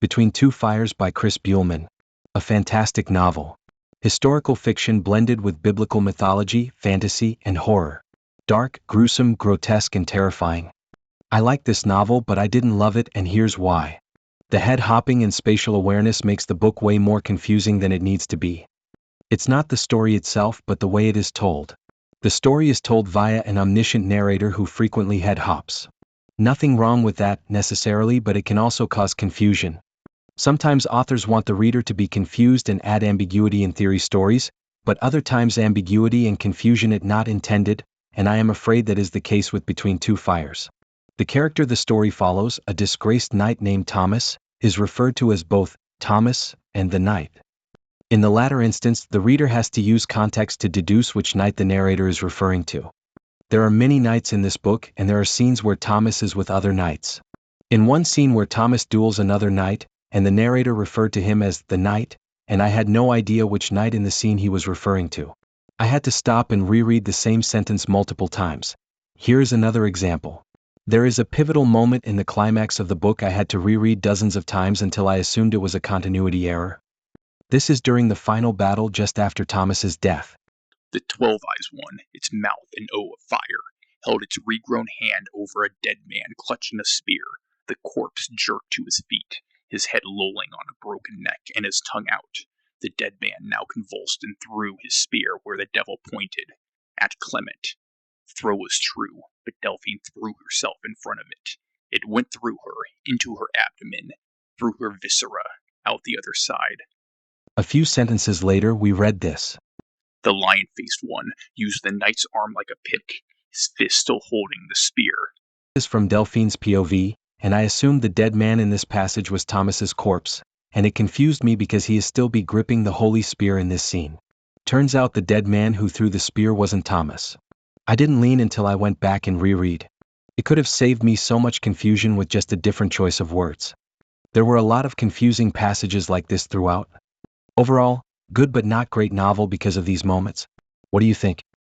Between Two Fires by Chris Buehlman. A fantastic novel. Historical fiction blended with biblical mythology, fantasy, and horror. Dark, gruesome, grotesque, and terrifying. I like this novel, but I didn't love it, and here's why. The head hopping and spatial awareness makes the book way more confusing than it needs to be. It's not the story itself, but the way it is told. The story is told via an omniscient narrator who frequently head hops. Nothing wrong with that, necessarily, but it can also cause confusion. Sometimes authors want the reader to be confused and add ambiguity in theory stories, but other times ambiguity and confusion is not intended, and I am afraid that is the case with Between Two Fires. The character the story follows, a disgraced knight named Thomas, is referred to as both Thomas and the knight. In the latter instance, the reader has to use context to deduce which knight the narrator is referring to. There are many knights in this book, and there are scenes where Thomas is with other knights. In one scene where Thomas duels another knight, and the narrator referred to him as the knight, and I had no idea which knight in the scene he was referring to. I had to stop and reread the same sentence multiple times. Here's another example. There is a pivotal moment in the climax of the book I had to reread dozens of times until I assumed it was a continuity error. This is during the final battle just after Thomas's death. The 12-Eyes one, its mouth an O of fire, held its regrown hand over a dead man clutching a spear. The corpse jerked to his feet, his head lolling on a broken neck and his tongue out. The dead man now convulsed and threw his spear where the devil pointed, at Clement. The throw was true, but Delphine threw herself in front of it. It went through her, into her abdomen, through her viscera, out the other side. A few sentences later we read this. The lion-faced one used the knight's arm like a pick, his fist still holding the spear. This is from Delphine's POV, and I assumed the dead man in this passage was Thomas's corpse, and it confused me because he is still be gripping the holy spear in this scene. Turns out the dead man who threw the spear wasn't Thomas. I didn't lean until I went back and reread. It could have saved me so much confusion with just a different choice of words. There were a lot of confusing passages like this throughout. Overall, good but not great novel because of these moments. What do you think?